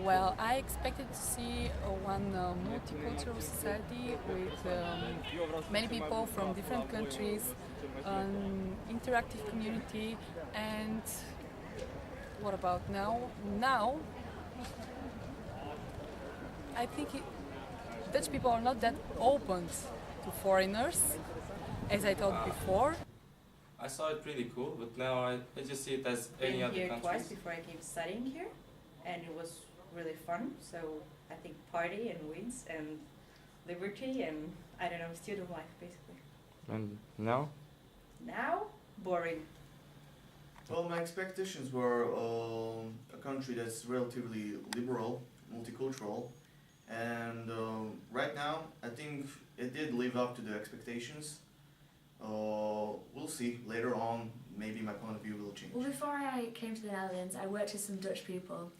Well, I expected to see one multicultural society with many people from different countries, an interactive community, and what about now? Now, I think Dutch people are not that open to foreigners, as I thought before. I saw it pretty cool, but now I just see it as any other Been here country. twice before I came studying here, and it was really fun. So I think party and wins and liberty and I don't know, student life basically. And now? Now, boring. Well, my expectations were a country that's relatively liberal, multicultural, and right now I think it did live up to the expectations. We'll see later on, maybe my point of view will change. Well, before I came to the Netherlands, I worked with some Dutch people,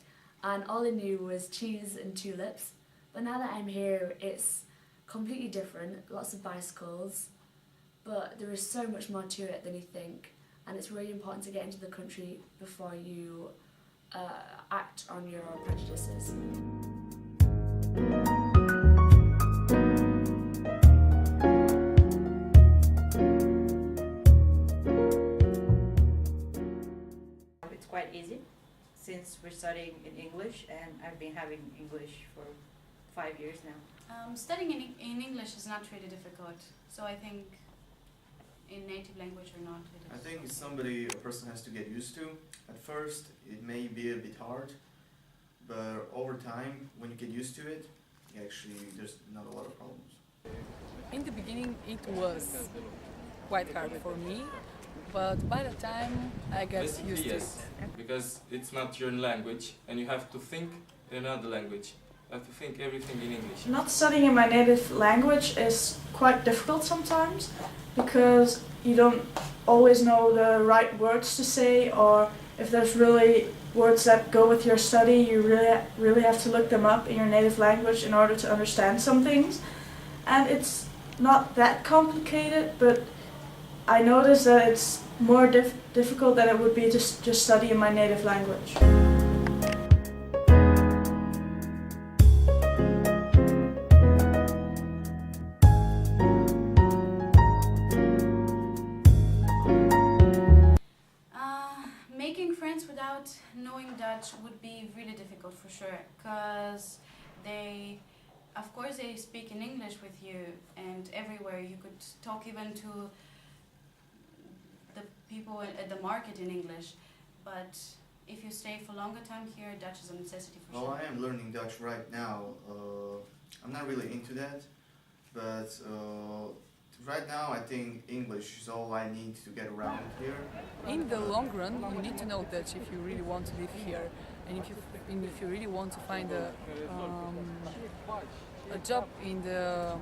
and all I knew was cheese and tulips. But now that I'm here, it's completely different, lots of bicycles, but there is so much more to it than you think, and it's really important to get into the country before you act on your prejudices. It's quite easy since we're studying in English, and I've been having English for 5 years now. Studying in English is not really difficult, so I think in native language or not, it is. I think it's somebody a person has to get used to. At first, it may be a bit hard, but over time, when you get used to it, actually, there's not a lot of problems. In the beginning, it was quite hard for me, but by the time I got Basically, used to yes, it. because it's not your language, and you have to think in another language. You have to think everything in English. Not studying in my native language is quite difficult sometimes because you don't always know the right words to say, or if there's really words that go with your study, you really have to look them up in your native language in order to understand some things. And it's not that complicated, but I noticed that it's more difficult than it would be to just study in my native language. Making friends without knowing Dutch would be really difficult for sure, because of course they speak in English with you, and everywhere you could talk even to the people at the market in English, but if you stay for longer time here, Dutch is a necessity for Well, sure. I am learning Dutch right now. I'm not really into that, but right now I think English is all I need to get around here. In the long run, you need to know Dutch if you really want to live here, and if you really want to find a job in the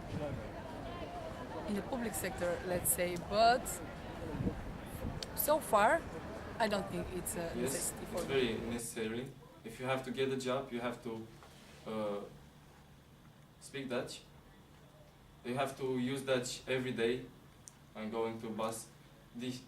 public sector, let's say. But so far, I don't think it's a Yes, necessity for it's me. very necessary. If you have to get a job, you have to speak Dutch. You have to use Dutch every day when going to bus.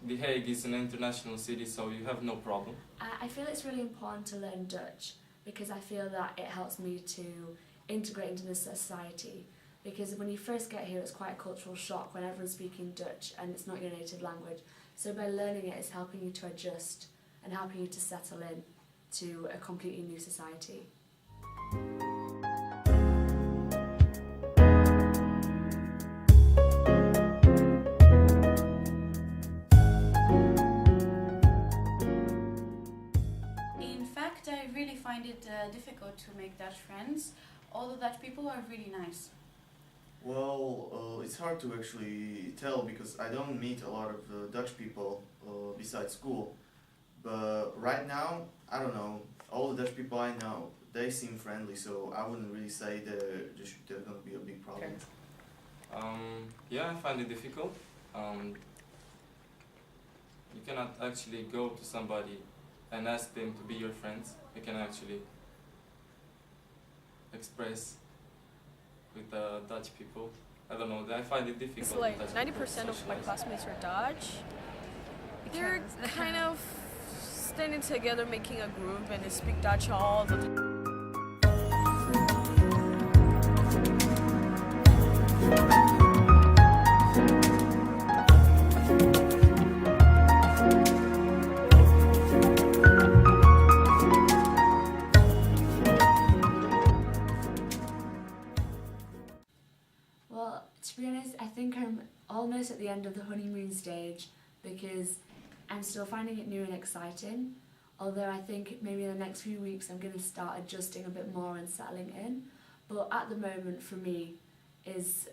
The Hague is an international city, so you have no problem. I feel it's really important to learn Dutch because I feel that it helps me to integrate into the society. Because when you first get here, it's quite a cultural shock when everyone's speaking Dutch and it's not your native language. So by learning it, it's helping you to adjust and helping you to settle in to a completely new society. In fact, I really find it difficult to make Dutch friends, although Dutch people are really nice. Well, it's hard to actually tell because I don't meet a lot of Dutch people besides school. But right now, I don't know, all the Dutch people I know, they seem friendly, so I wouldn't really say there's going to be a big problem. Yeah, I find it difficult. You cannot actually go to somebody and ask them to be your friends. You can actually express with Dutch people. I don't know, I find it difficult. It's like with Dutch people 90% to of my socialize. classmates are Dutch. They're kind of standing together, making a group, and they speak Dutch all the time. Well, to be honest, I think I'm almost at the end of the honeymoon stage because I'm still finding it new and exciting. Although I think maybe in the next few weeks I'm going to start adjusting a bit more and settling in. But at the moment for me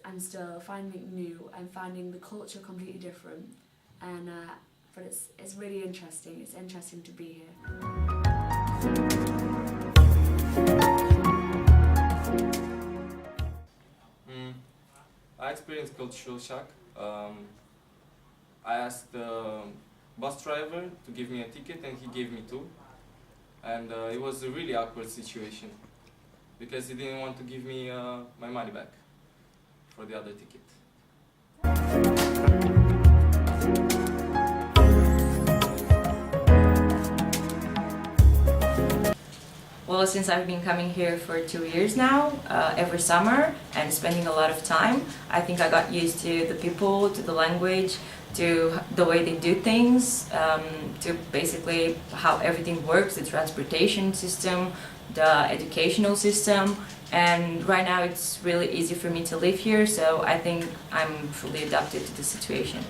I'm still finding it new. I'm finding the culture completely different. And but it's really interesting. It's interesting to be here. I experienced cultural shock. I asked the bus driver to give me a ticket and he gave me two. And it was a really awkward situation because he didn't want to give me my money back for the other ticket. Well, since I've been coming here for 2 years now, every summer, and spending a lot of time, I think I got used to the people, to the language, to the way they do things, to basically how everything works, the transportation system, the educational system. And right now it's really easy for me to live here, so I think I'm fully adapted to the situation.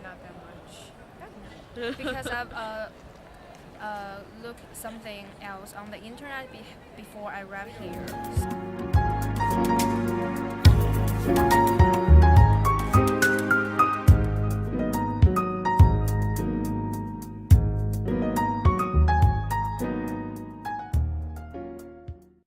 Not that much. Because I've looked something else on the internet before I arrived here.